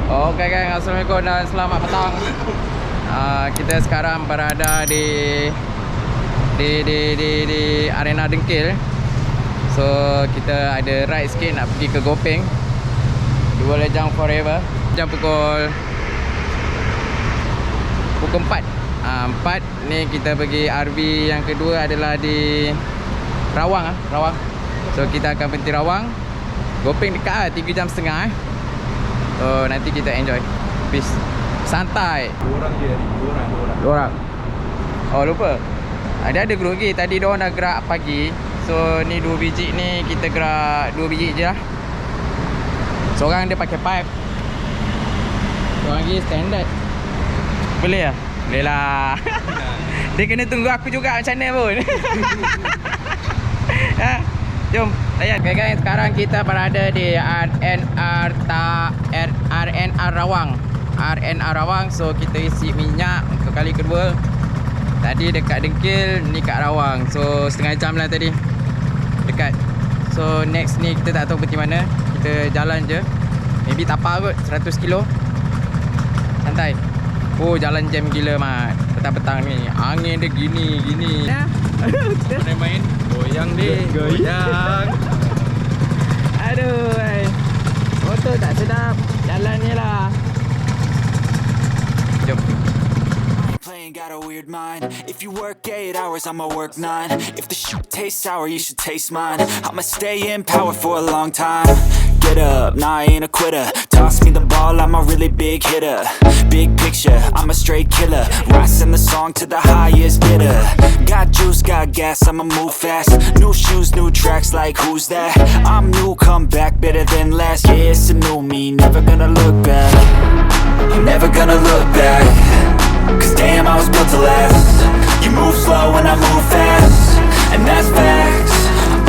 Okay gang, Assalamualaikum dan selamat petang. Kita sekarang berada di arena Dengkil. So kita ada ride sikit nak pergi ke Gopeng, Dua Lejang Forever. Jam pukul 4. 4 ni kita pergi RV yang kedua adalah di Rawang. So kita akan berhenti Rawang. Gopeng dekat 3 jam setengah. So nanti kita enjoy. Peace. Santai. Dua orang. Oh lupa. Ada grup lagi. Tadi diorang dah gerak pagi. So ni 2 biji ni kita gerak 2 biji je lah. Seorang dia pakai pipe, seorang lagi standard. Boleh lah? Boleh lah. Dia kena tunggu aku juga macam mana pun. Ha, jom layan. Okay guys, sekarang kita berada di RNR Rawang. So kita isi minyak untuk kali kedua. Tadi dekat Dengkil, ni kat Rawang. So setengah jam lah tadi dekat. So next ni kita tak tahu pergi mana. Kita jalan je. Maybe tapar kot 100 kilo. Santai. Oh jalan jam gila mat. Petang-petang ni angin dia gini. Mana main? Goyang deh. Goyang. Aduh, motor tak sedap. Jalan ni lah. Jom. Got a weird mind. If you work 8 hours, I'ma work 9. If the shit tastes sour, you should taste mine. I'ma stay in power for a long time. Get up, nah I ain't a quitter. Toss me the ball, I'm a really big hitter. Big picture, I'm a straight killer. Rising the song to the highest bidder. Got juice, got gas, I'ma move fast. New shoes, new tracks, like who's that? I'm new, come back, better than last. Yeah, it's a new me, never gonna look back. I'm never gonna look back. Cause damn, I was built to last. You move slow and I move fast, and that's facts.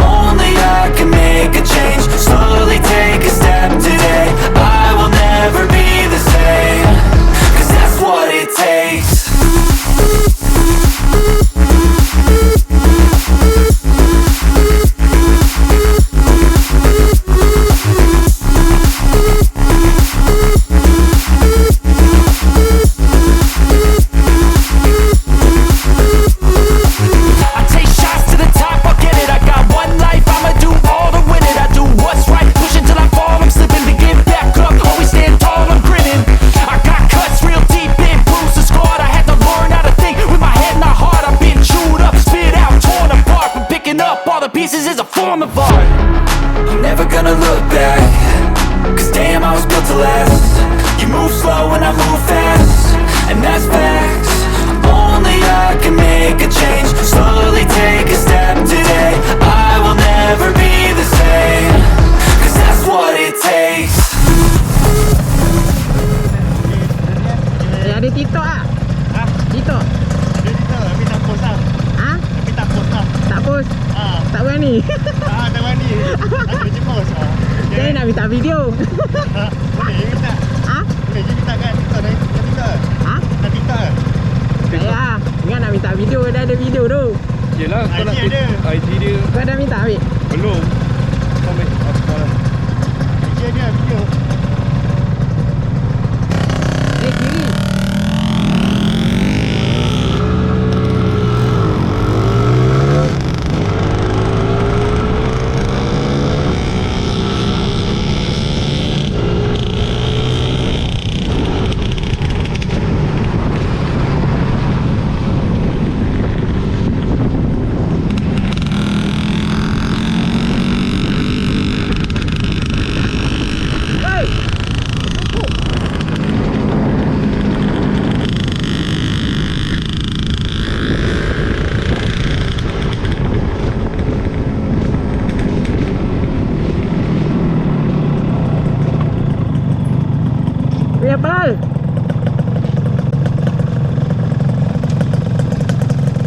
Only I can make a change. Slowly take a step today. I will never be the same. Cause that's what it takes. Pieces is a form of art. I'm never gonna look back. Cause damn, I was built to last. You move slow and I move fast, and that's facts. Only I can make a change. Slowly take a step today. I will never be the same. Cause that's what it takes. Ada TikTok ah? Ha? TikTok? Ada kita tapi tak post lah. Ha? Tapi tak post lah. Tak post? Tak berani? Tak berani. Aku je post lah. Saya nak minta video. Boleh je minta. Ha? Boleh je minta kan TikTok dah. TikTok. Ha? Dah TikTok lah. Saya ingat nak minta video. Dah ada video tu. Yelah kau nak IG dia Kau dah minta ambil? belum. Kau ambil sekarang. IG dia video. Kiri. Pal.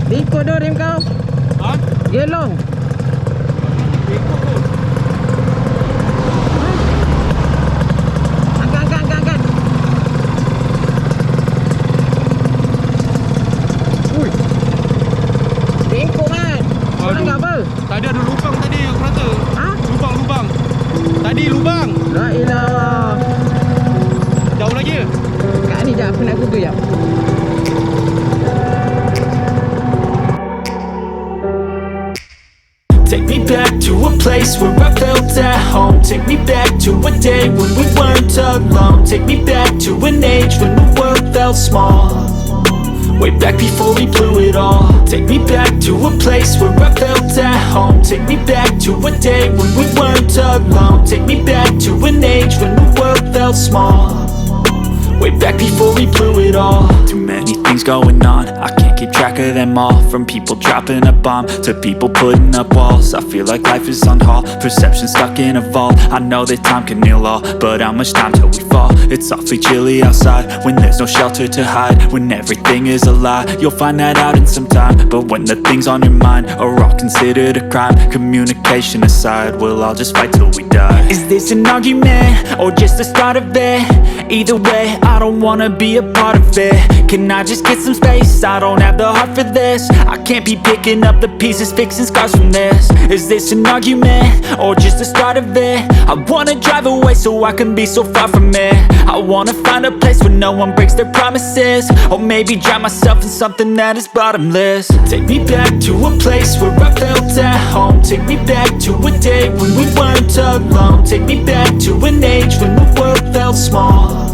Ikut dah rem kau. Ha? Gelong. Ikut tu. Angkat. Ui. Bengkok kan. Kau nak apa? Tadi ada lubang tadi aku rasa. Ha? Lubang. Tadi lubang. La ilah. lagi ke? Kat ni jap, aku nak Google jap. Take me back to a place where I felt at home. Take me back to a day when we weren't alone. Take me back to an age when the world felt small. Way back before we blew it all. Take me back to a place where I felt at home. Take me back to a day when we weren't alone. Take me back to an age when the world felt small. Way back before we blew it all. Too many things going on, I can't keep track of them all. From people dropping a bomb to people putting up walls. I feel like life is on hold, perception stuck in a vault. I know that time can heal all, but how much time till we fall? It's awfully chilly outside when there's no shelter to hide. When everything is a lie, you'll find that out in some time. But when the things on your mind are all considered a crime, communication aside, we'll all just fight till we die. Is this an argument or just the start of it? Either way, I don't wanna be a part of it. Can I just get some space? I don't have the heart for this. I can't be picking up the pieces, fixing scars from this. Is this an argument or just the start of it? I wanna drive away so I can be so far from it. I wanna find a place where no one breaks their promises. Or maybe drown myself in something that is bottomless. Take me back to a place where I felt at home. Take me back to a day when we weren't alone. Take me back to an age when the world felt small.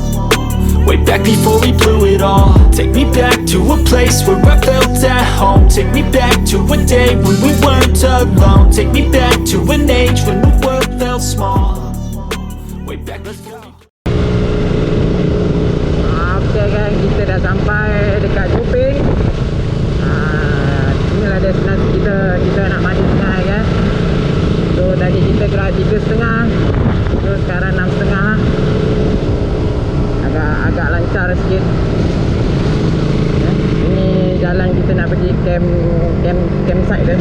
Way back before we blew it all. Take me back to a place where I felt at home. Take me back to a day when we weren't alone. Take me back to an age when the world felt small. Way back, let's go. Okay kan, kita dah sampai dekat Kuping. Inilah destinasi kita. Kita nak mandi sungai kan. So tadi kita gerak 3.30. So sekarang 6.30. Agak lancar sikit. Ini jalan kita nak pergi campsite dia.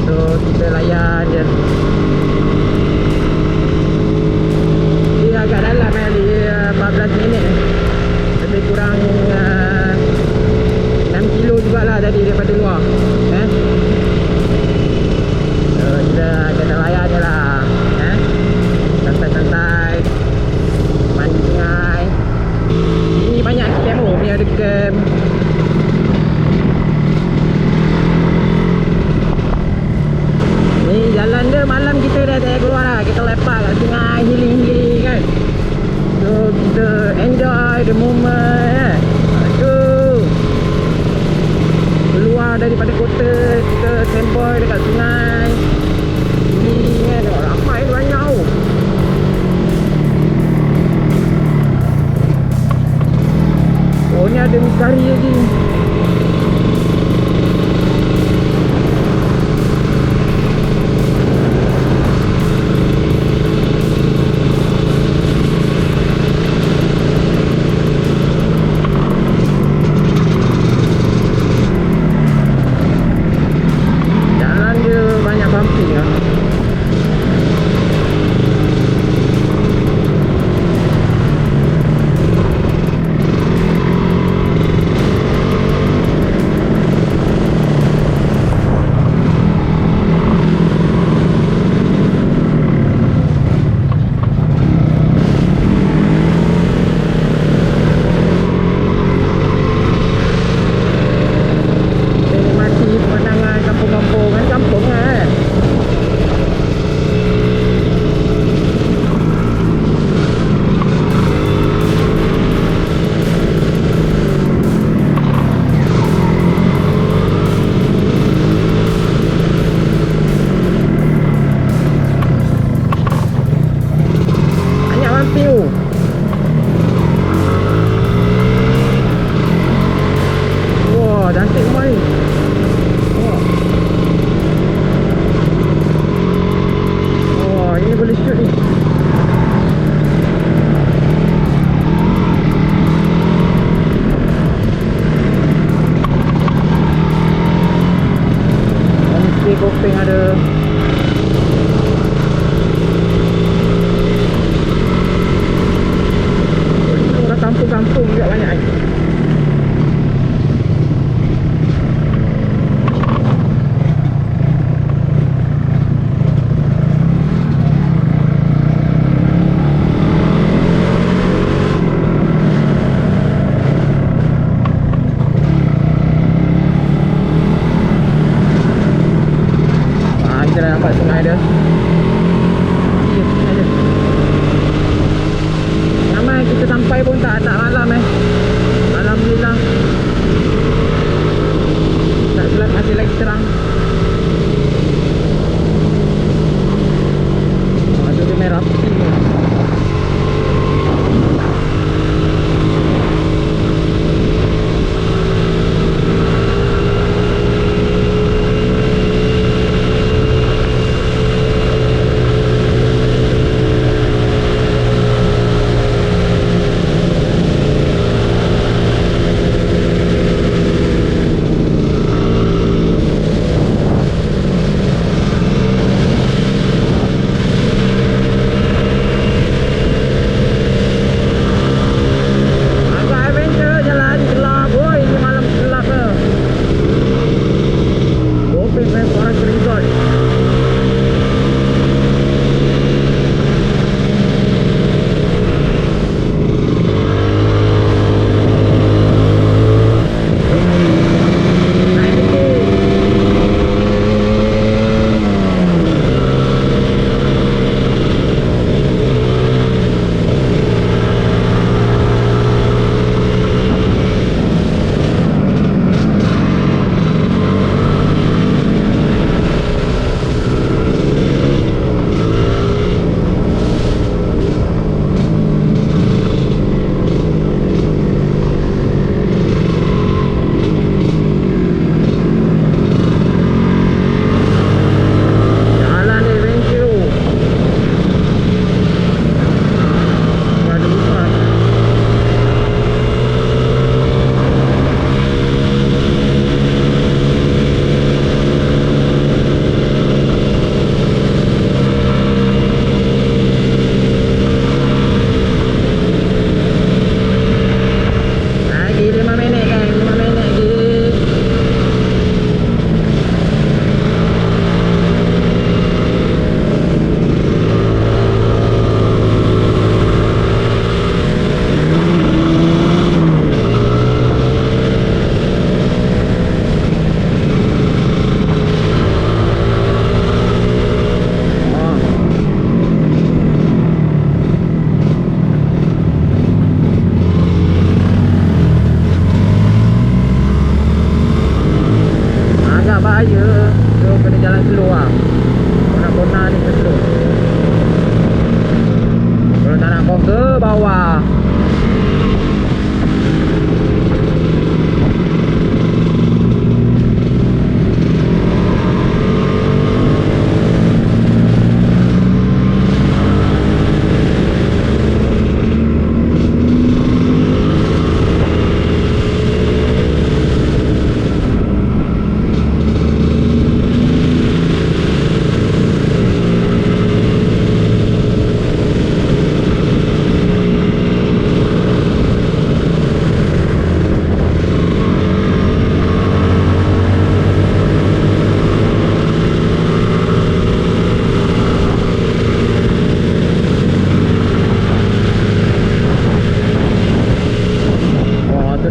So kita layan je. Dia agak dalam dia 14 minit. Lebih kurang 6 kilo jugalah tadi daripada luar. So kita kena layan je lah. Santai-santai. Mandi sungai. Ini banyak camp ni, ada camp. Ni jalan dia malam kita dah tak keluar lah. Kita lepak kat sungai, healing-healing kan. So kita enjoy the moment. Aduh. Keluar daripada kota, kita semboi dekat sungai. Ini kan, ramai banyak. Oh, ni ada misteri lagi. Jalan dia banyak bumpy lah. Kuping ada. Orang kampung-kampung juga banyak ni.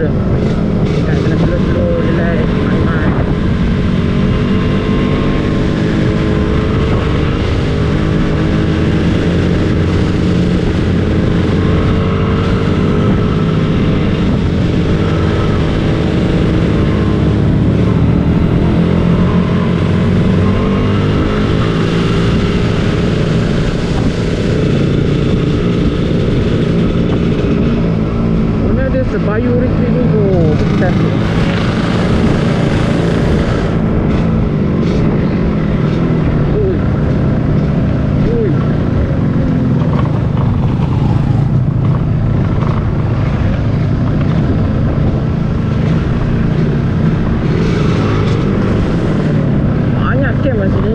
tu. Dekat kena slow-slow relax, main-main. Mana ada Sebayu Retreat ni? Oh, besar tu. Ui. Ui. Banyak camp kat sini.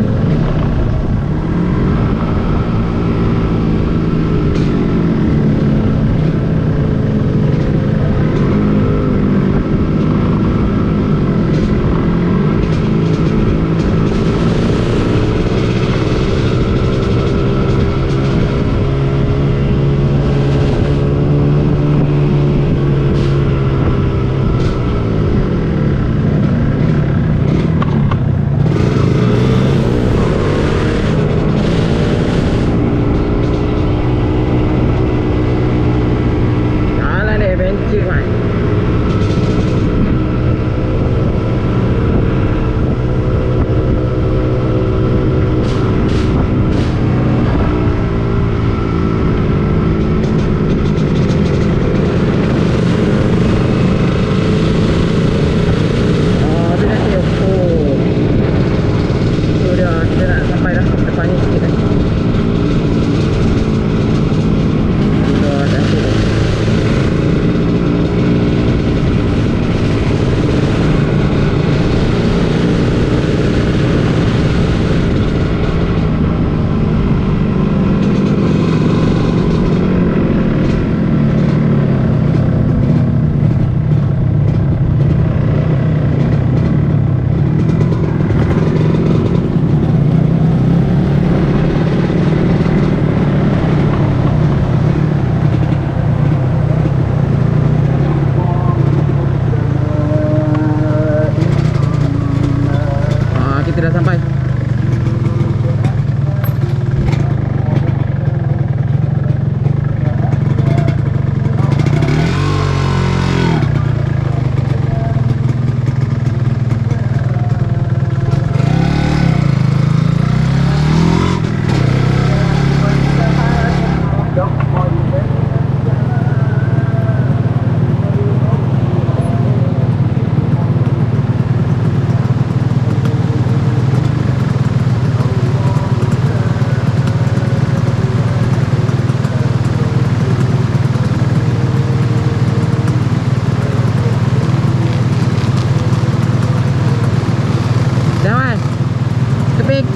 Salah ni adventure kan. Habis nanti tu dia, kita nak sampai dah depan ni sikit dah. Dah tu. Kita dah sampai. Jangan. Kepik.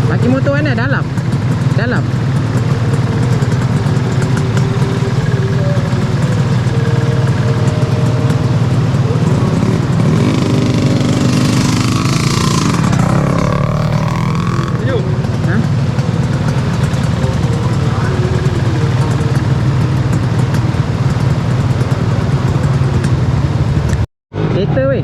Parking motor mana? Dalam? Dalam? Ha? Kereta weh.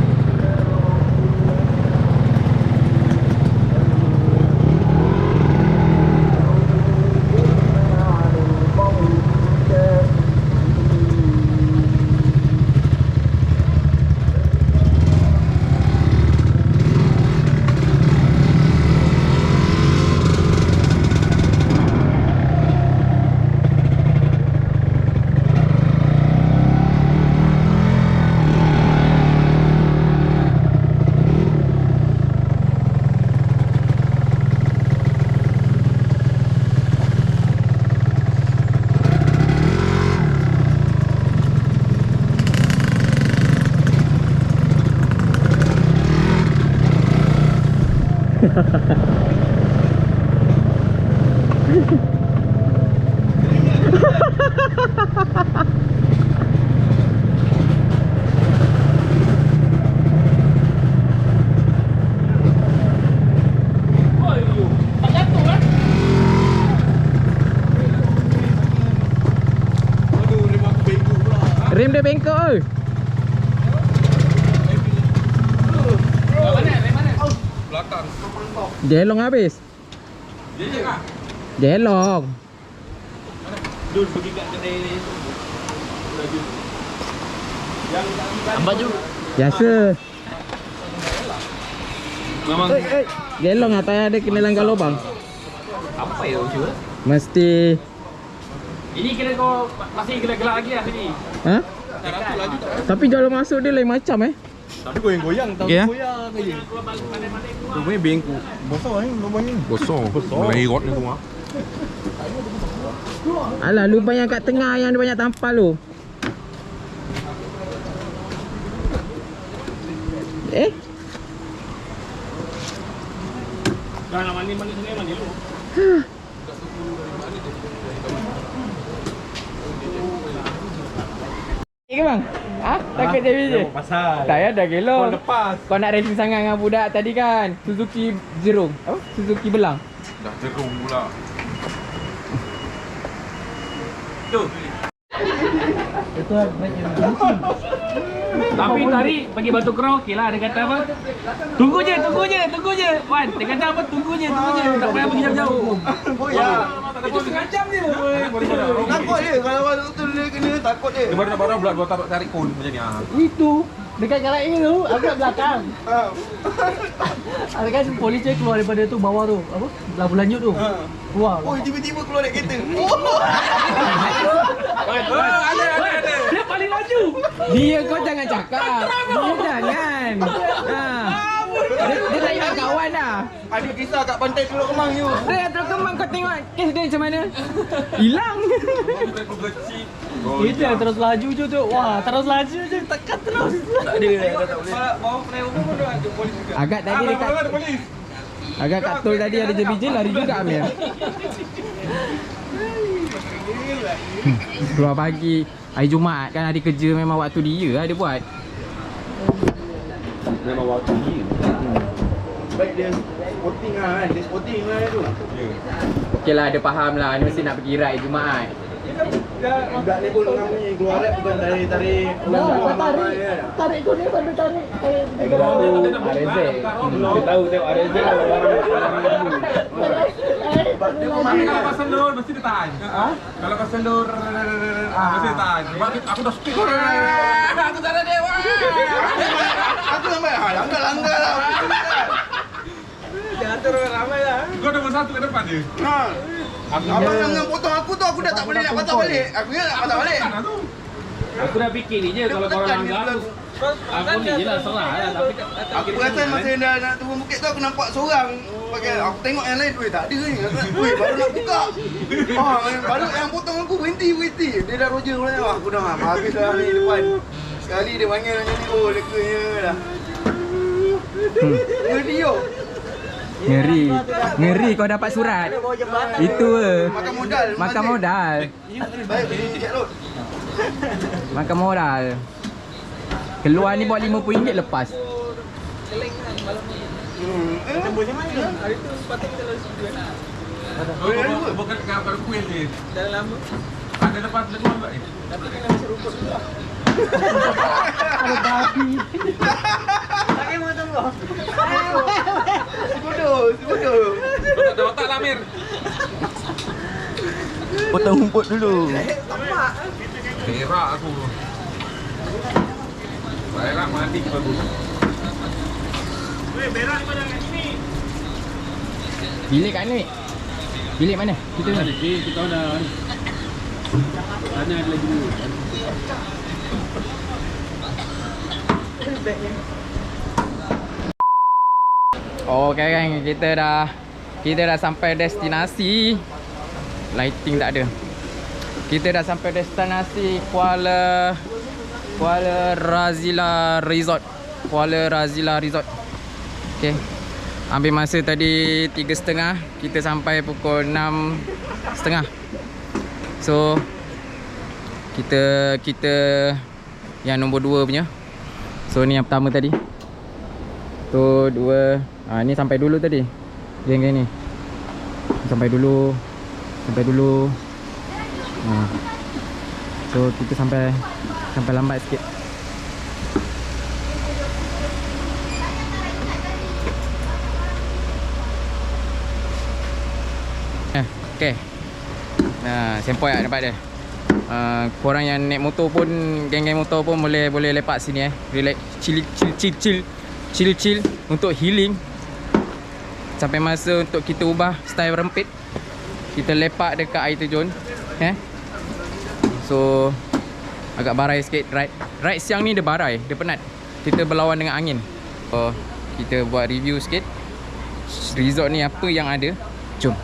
Rem dia bengkok oi. Belakang. Jelong habis. Dia je kah? Jelong. Dul pergi kat kedai ni. Baju. Biasa. Memang Jelong atas ada kena langgar lubang. apa ya uju? Mesti. Ini kena kau masih kena gelak lagi lah sini. Ha? Ratu laju tak? Tapi jalan masuk dia lain macam Tapi goyang-goyang, tahu Ya. goyang aja. Rupanya bengkok. Besar ni lubang ni. Gosong. Melerot ni semua. Alah lubang yang kat tengah yang dia banyak tampal tu. Dah nak mandi sungai mandi dulu. Ke bang? Ha? Takut dia je? Pasal. Tak ya, dah gelong. Kau lepas. Kau nak racing sangat dengan budak tadi kan? Suzuki Zero. Apa? Suzuki Belang. Dah jerung pula. Tapi tadi pergi Batu Kerau, okey lah. Dia kata apa? Tunggu je. Wan, dia kata apa? Tunggu je. Tak payah pergi jauh-jauh. Goyang. Setengah jam je. Takut dia kalau waktu tu dia kena takut dia. Dia baru nak barang pula dua tarik pun macam ni ah. Itu. Dekat jalan ini tu, aku kat belakang. Ada kan polis dia keluar daripada tu bawah tu. Apa? Labu lanjut tu. Keluar. Oh, tiba-tiba keluar dari kereta. Ada. Dia paling laju. Dia kau jangan cakap. Dia jangan. Ha. Dia tak ingat kawan dah. Ada kisah kat pantai Teluk Kemang tu. Dia terus kembang kau tengok kes dia macam mana. Hilang. Itu yang terus laju je tu. Wah, terus laju je. Tekan terus. Tak ada tak boleh. Bawah flyover pun ada polis juga. Agak tadi dekat Ada polis. agak kat tol tadi ada je lari juga Amir. Keluar pagi hari Jumaat kan hari kerja memang waktu dia lah dia buat. Memang waktu ni. Baik dia sporting lah kan. Dia sporting lah tu. Okey lah dia faham lah ni mesti nak pergi ride hari Jumaat. Budak ni pun dengan bunyi keluar rap bukan tarik-tarik. Tarik kau ni sambil tarik. RZ. Dia tahu tengok RZ Tapi kalau kau selur mesti dia tahan. Kalau kau selur mesti dia tahan. Sebab aku dah speed. Aku tak ada dewa. Aku sampai langgar lah. Jangan terus ramai lah. Kau nombor satu kat depan dia. Abang yang potong aku tu aku dah tak boleh nak patah balik. Aku ingat nak patah balik. Aku dah fikir ni je kalau korang langgar aku. Aku ni je lah serah lah. Tapi Aku perasan masa dah nak turun bukit tu aku nampak seorang pakai aku tengok yang lain tak ada ni. Weh baru nak buka. Baru yang potong aku berhenti. Dia dah roger pula. Aku dah habis lah ni depan. Sekali dia panggil macam ni lekanya dah. Ngeri yo. Ngeri kau dapat surat. Itu makan modal. Baik ni cek lot. Makan modal. Keluar ni buat RM50 lepas. Bukan kat kuil ni. Dalam lama. Ada lepas lepas pula ni. tapi kena masuk rumput juga. Ada babi. Tak kena macam tu. Bodoh. Kau tak ada otak lah Mir. Potong rumput dulu. Berak aku. Berak mati bagus. Weh, berak kau jangan kat sini. Bilik kat ni. Bilik mana? Kita ni. Kita dah sana ada lagi dulu. Okay kan kita dah sampai destinasi. Lighting tak ada. Kita dah sampai destinasi Kuala Razila Resort. Okay. Ambil masa tadi 3.30. Kita sampai pukul 6.30. So kita yang nombor 2 punya. So ni yang pertama tadi. Tu 2. Ni sampai dulu tadi. Geng ni. Sampai dulu. So kita sampai Sampai lambat sikit. Okay. Nah, sempoi tak nampak dia. Korang yang naik motor pun, geng-geng motor pun boleh lepak sini relax, chill untuk healing. Sampai masa untuk kita ubah style rempit, kita lepak dekat air terjun. So agak barai sikit ride siang ni dia barai, dia penat. Kita berlawan dengan angin. So kita buat review sikit resort ni apa yang ada. Jom.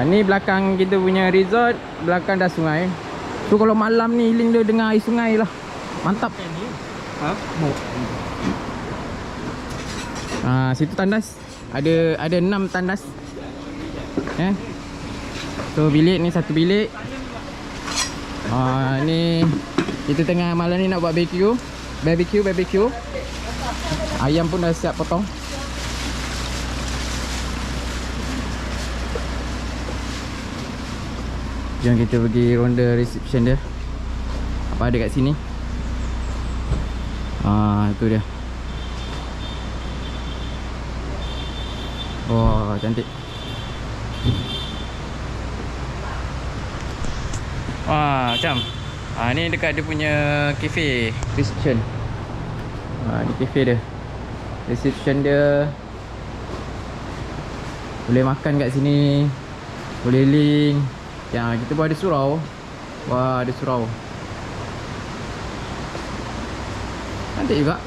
Ni belakang kita punya resort, belakang dah sungai. So kalau malam ni healing dia dengan air sungai lah. Mantap. Situ tandas. Ada 6 tandas. So bilik ni satu bilik. Ni kita tengah malam ni nak buat barbecue. Ayam pun dah siap potong. Jom kita pergi ronda reception dia. Apa ada kat sini? Itu dia. Wah, cantik. Wah, macam. Ni dekat dia punya cafe reception. Ni cafe dia. Reception dia. Boleh makan kat sini. Boleh link. Yang kita pun ada surau. Wah, ada surau. Cantik juga.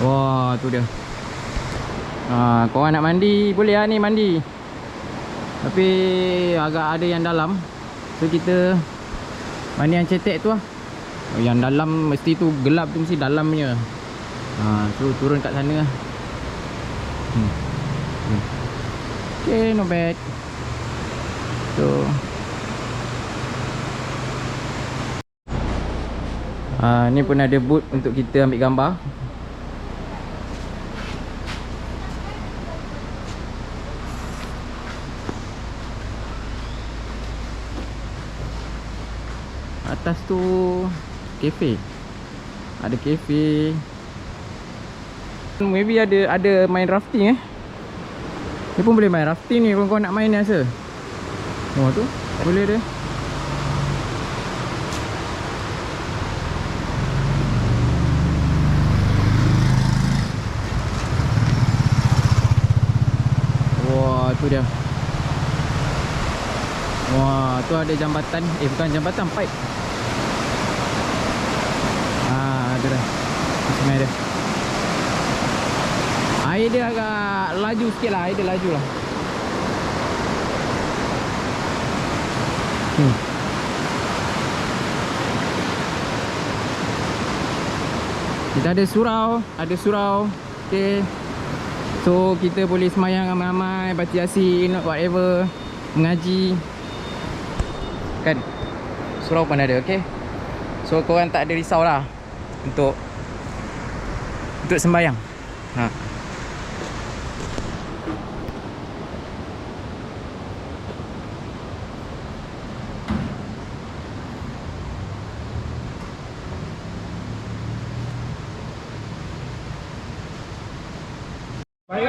Wah, tu dia. Korang nak mandi, boleh lah ni mandi. Tapi agak ada yang dalam. So kita mandi yang cetek tu lah. Yang dalam mesti tu gelap tu, mesti dalam punya. So turun kat sana lah. Okay, not bad. So ni pun ada booth untuk kita ambil gambar. Atas tu kafe. Ada kafe. Maybe ada main rafting Ni pun boleh main rafting ni kalau kau nak main ni rasa. Tu boleh dia. Wah, tu dia. Wah, tu ada jambatan. Bukan jambatan, pipe. Ada dah. Sungai dia. Air dia agak laju sikit lah. Air dia laju lah. Kita ada surau. Okay. So kita boleh semayang ramai-ramai, baca Yasin, whatever, mengaji. Kan? Surau pun ada, okay. So korang tak ada risau lah untuk sembayang.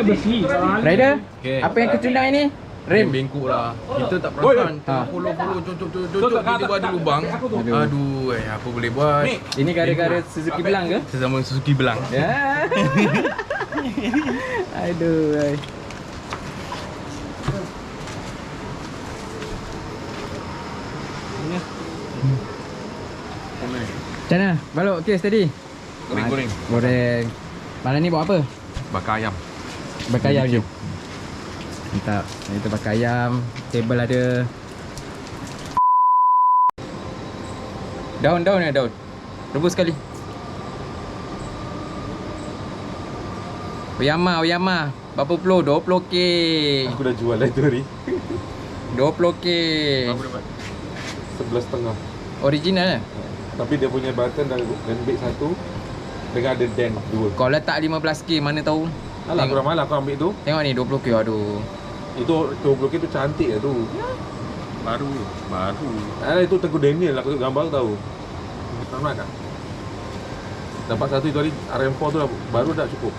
Bersih. Rider, Okay. apa yang kecundang ini? Rem. Bengkok lah. Kita tak perasan. Follow, cocok tiba-tiba ada lubang. Aduh, apa boleh buat? Ini gara-gara Suzuki Belang ke? Sesama Suzuki Belang. Ya. Aduh. Macam mana? Balok kes tadi? Goreng. Goreng. Malam ni buat apa? Bakar ayam. Bakar ayam je. Mantap. Itu bakar ayam. Table ada. Daun. Rebus sekali. Oyama. Berapa puluh? 20k. Aku dah jual lah tu hari. 20k. Berapa dapat? 11.5. Original lah. Tapi dia punya button dan bag satu dengan ada dent 2. Kau letak 15k, mana tahu Alah, kurang malah kau ambil tu. Tengok ni 20 kilo aduh. Itu 20 tu cantik lah tu. Baru. Itu Tengku Daniel aku tengok gambar tahu. Selamat tak? Dapat satu itu tadi RM4 tu dah, baru dah cukup.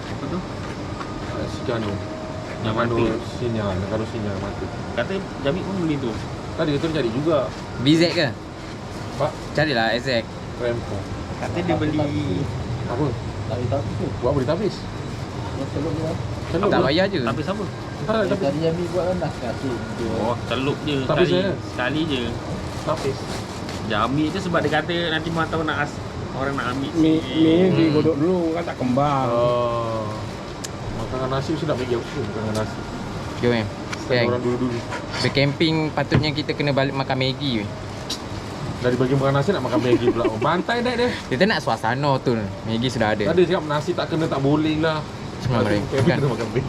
Apa tu? Sikano. Yang Nakano mati. sinyal, Nakano sinyal mati. Kata Jamik pun beli tu. Tadi tu cari juga. BZ ke? Pak, Carilah exact. RM4. Kata dia beli Apa? Tak ditapis tu. Buat apa ditapis? Celup dia. Celup Tak lah. payah je. Tapi siapa? Tak, tapis. Tadi Yami buat kan dah kasih. Oh, celup je Tapi sekali. saya- Sekali je. Tapis. Jamik tu sebab dia kata nanti mana tahu nak orang nak ambil Mi sikit. digodok dulu kan tak kembang. Makanan nasi sedap lagi aku suka makanan nasi. Jom eh. Setiap orang dulu-dulu. Bercamping patutnya kita kena balik makan Maggi weh. Dari bagi makan nasi nak makan Maggi pula. Oh, bantai dah dia. Kita nak suasana tu. Maggi sudah ada. Tadi cakap nasi tak kena tak boleh lah. Semua boleh. Camping Kan? kena makan Maggi.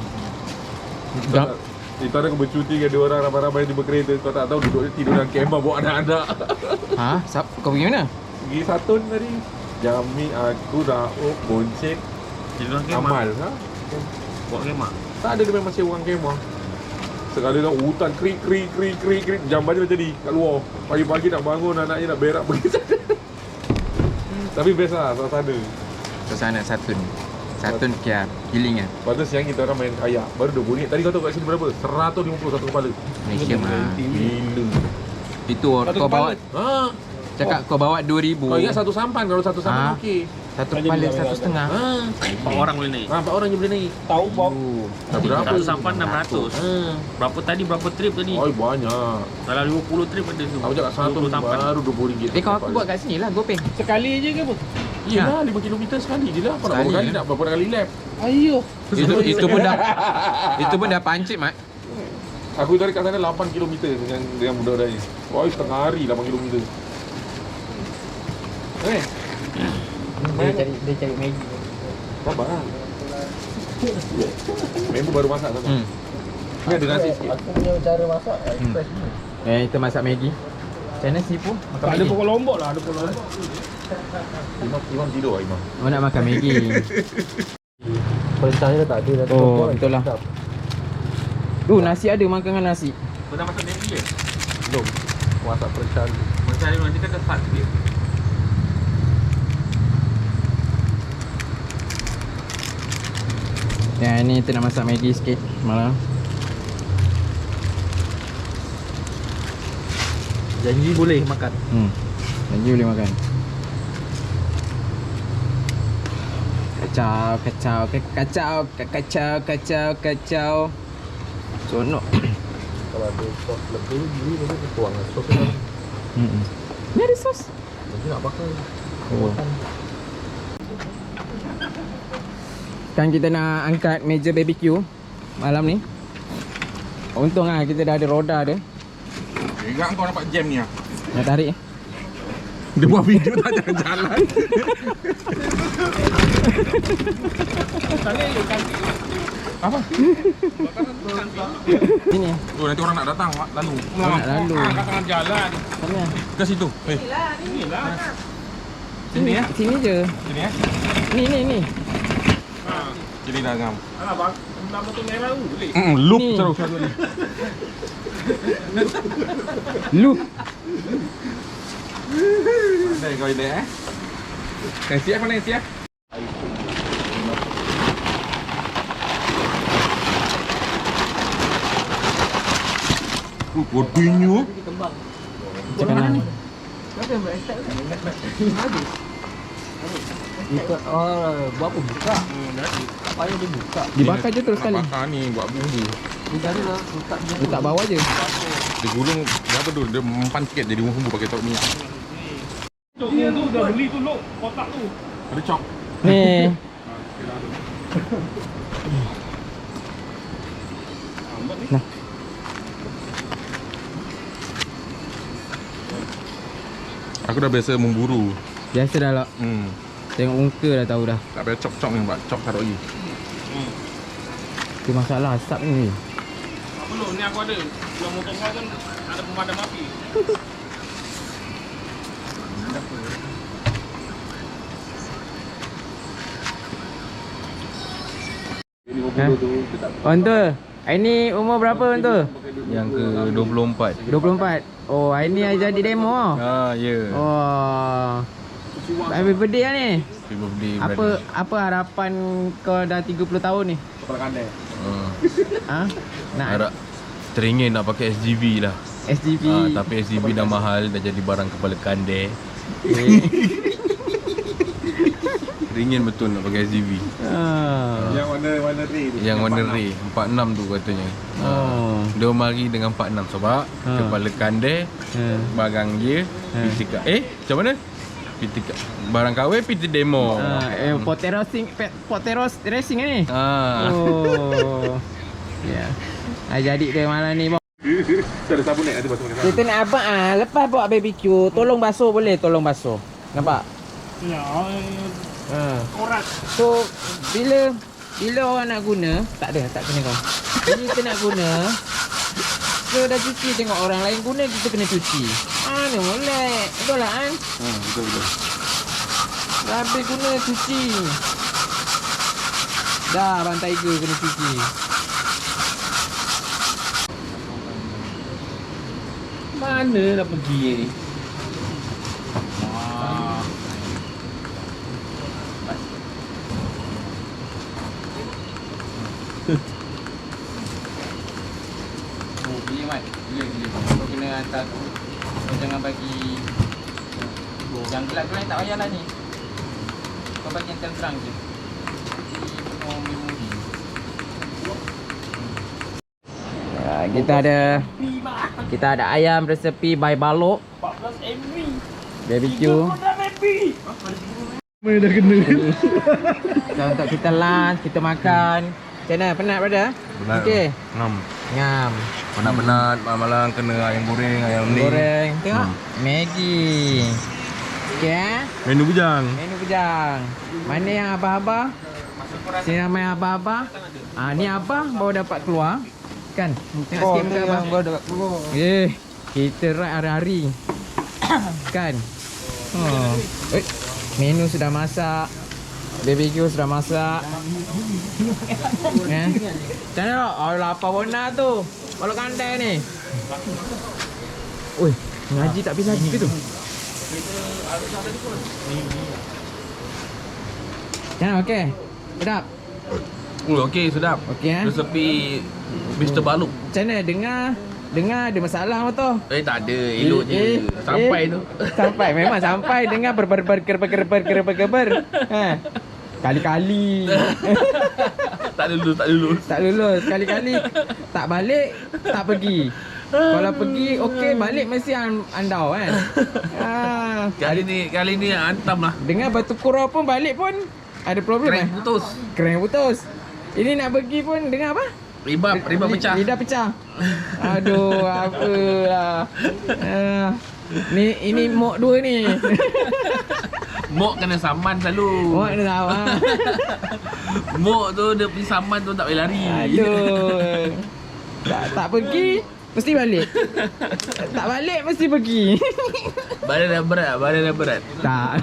Jam- Itu ada aku bercuti dengan dua orang ramai-ramai di berkereta. Kau tak tahu duduk dia tidur dalam kemah bawa anak-anak. Ha? Kau pergi mana? Pergi Satun tadi. Jami aku Rauk Boncet Jadi orang kemah. Amal ha? Buat kemah. Tak ada dia memang sewa orang kemah. Sekali dah hutan krik. Jam baju macam ni kat luar. Pagi-pagi nak bangun anaknya nak berak pergi sana. Tapi best lah suasana. Suasana Satun. Satun Kia. Healing kan? Lepas tu siang kita orang main kayak. Baru RM20. Tadi kau tahu kat sini berapa? 150 satu kepala. Malaysia mah. Gila. Itu kau bawa. Ha. Cakap kau bawa 2,000. Kau ingat satu sampan. Kalau satu sampan Ha? okey. Satu kepala 1,5. Ha. 4 orang boleh naik. Ha, 4 orang je boleh naik. Tahu Bob. Dah berapa? Satu sampan 600. Ha. Berapa tadi? Berapa trip tadi? Oi banyak. Dalam 50 trip ada tu. Aku cakap satu 20 sampan. baru RM20. Eh kau aku buat kat sini lah GoPay. Sekali je ke apa? Yelah 5 km sekali je lah. Kau nak Sekali, berapa kali ya? nak berapa kali lap? Ayo. Itu pun dah itu pun dah pancit mat. Aku tarik kat sana 8 km dengan budak-budak ni. Oi setengah hari 8 km. Dia cari Maggi. Sabar lah. Member baru masak sana. Ni ada nasi sikit. Aku punya cara masak express ni. Kita masak Maggi. Macam mana sipu? Makan Tak ada Maggi. pokok lombok lah, ada pokok lombok. Imam tidur Imam. Oh nak makan Maggi. Perintahnya dah tak ada dah. Oh, betul lah. Nasi ada makan dengan nasi. Kau dah masak Maggi ke? Belum. Masak perencan. Macam ni nanti kan dah start sikit. Ya ni kita nak masak Maggi sikit malam. Janji boleh makan. Lagi boleh makan. Kacau. Sonok. Kalau ada sos lebih, beli boleh tuang lah. Sos ni Ni ada sos. nanti nak pakai. Oh. Kan kita nak angkat meja BBQ malam ni. Untung lah kita dah ada roda dia. Ingat kau dapat jam ni ah. Nak tarik. Dia buat video tak jalan-jalan. Apa? Sini. Tu nanti orang nak datang lalu. Nak lalu. Tengah jalan. Sana. Ke situ. Sini ya. Sini je. Sini eh. Ni. Sini dah ngam. Alah bang, nama tu merah tu boleh. Loop Ni. terus. Look. Pandai kau ini eh. Nasi apa nasi ah? Kodenya. Cakap mana ni? Buka, buat apa buka? Tak payah dia buka. Dibakar je terus sekali. Bakar ni buat bumbu. Dia cari lah, letak dia. Letak bawah je. Dia gulung berapa tu? Dia mempan sikit jadi bumbu pakai taruh minyak. Tu dah beli tu lok, kotak tu. Ada cok. Ni. Nah. Aku dah biasa memburu. Biasa dah lah. Tengok muka dah tahu dah. Tak payah cok-cok ni, buat cok taruh lagi. Tu masalah asap ni. Apa lu? Ni aku ada. Yang motor kau kan ada pemadam api. 50 tu dia tak Ontul, ini umur berapa Ontul? Yang ke 24. 24. Oh, ini hari jadi demo. Ya. Oh. Happy birthday lah ni. Happy birthday. Apa harapan kau dah 30 tahun ni? kepala kandai. Ha? Nak Harap teringin nak pakai SGV lah. SGP. Tapi SGV dah mahal, dah jadi barang kepala kandai. Teringin betul nak pakai SGV. Yang warna red tu. Yang warna ray 46 tu katanya. Dia mari dengan 46 sebab kepala kandai, barang dia, pitika. Macam mana? Pitika barang kahwin, piti demo. Poteros racing ni. Oh. Ya. Jadi dia malam ni. Kita ada sabun nanti basuh ni. Kita nak abang lepas buat BBQ, tolong basuh boleh, tolong basuh. Nampak? Ya, Korak. So bila orang nak guna, tak kena kau. Bila kita nak guna, kita dah cuci, tengok orang lain guna, kita kena cuci. Ni molek. Betul lah kan? Betul. Dah habis guna, cuci. Dah Abang Tiger kena cuci. Mana nak pergi ni? Gila Mat. Gila. Kau kena hantar tu. Kau jangan bagi yang gelap-gelap tak payahlah ni. Kau bagi yang terang je. Oh, memori. Kita ada ayam resepi by Balok. 14 MB. BBQ. Mana dah kena. Untuk kita lunch, kita makan. Macam mana? Penat brother? Penat. Okey. Ngam. Penat-penat malam kena ayam goreng, ayam ni. Goreng. Tengok. Maggi. Okey. Menu bujang. Menu bujang. Mana yang abah-abah? Sini ramai abah-abah. Ni abah baru dapat keluar. Kan? Tengok sikit muka abah. Baru dapat keluar. Kita ride hari-hari. Kan? Menu sudah masak. BBQ sudah masak. Macam mana tak? Lapar bona tu. Balok kandai ni. Oi, ngaji tak habis lagi ke tu? Ya, okey. Sedap. Okey, sedap. Okey Resepi Mr. Baluk. Macam mana? Dengar ada masalah apa tu? Tak ada, elok je. Sampai tu. Sampai, memang sampai. Dengar berber. Kali-kali. Tak lulus. Tak lulus. Kali-kali tak balik, tak pergi. Kalau pergi, okey, balik mesti andau kan. Kali ni hantam lah. Dengar batu kurau pun balik pun ada problem. Kerang putus. Ini nak pergi pun dengar apa? Ribab pecah. Lidah pecah. Aduh, apalah. Ini mok dua ni. Mok kena saman selalu. Mok kena saman. Mok tu dia punya saman tu tak boleh lari. Aduh. Tak pergi mesti balik. Tak balik mesti pergi. Badan dah berat. Tak.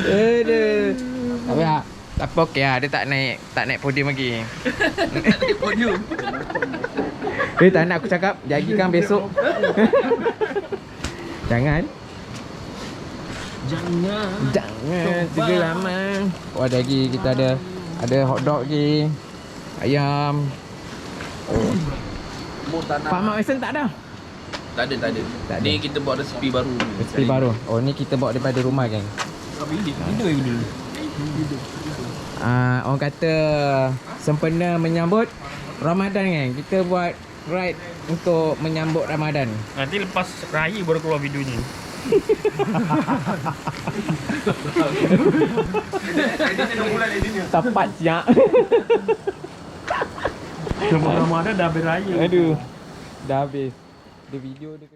Aduh. Tapi okey lah, dia tak naik podium lagi. Tak naik podium. Tak nak aku cakap, jagikan besok. Jangan tiga lama. Ada lagi, kita ada hot dog lagi, ayam. Pak Mak Wesen tak ada? Tak ada. Ni kita buat resepi baru. Resepi baru. Oh, ni kita bawa daripada rumah kan. Orang kata sempena menyambut Ramadan kan. Kita buat ride untuk menyambut Ramadan. Nanti lepas raya baru keluar videonya. Tepat siap. Sebelum Ramadan dah habis raya. Aduh. Dah habis. Dia video dia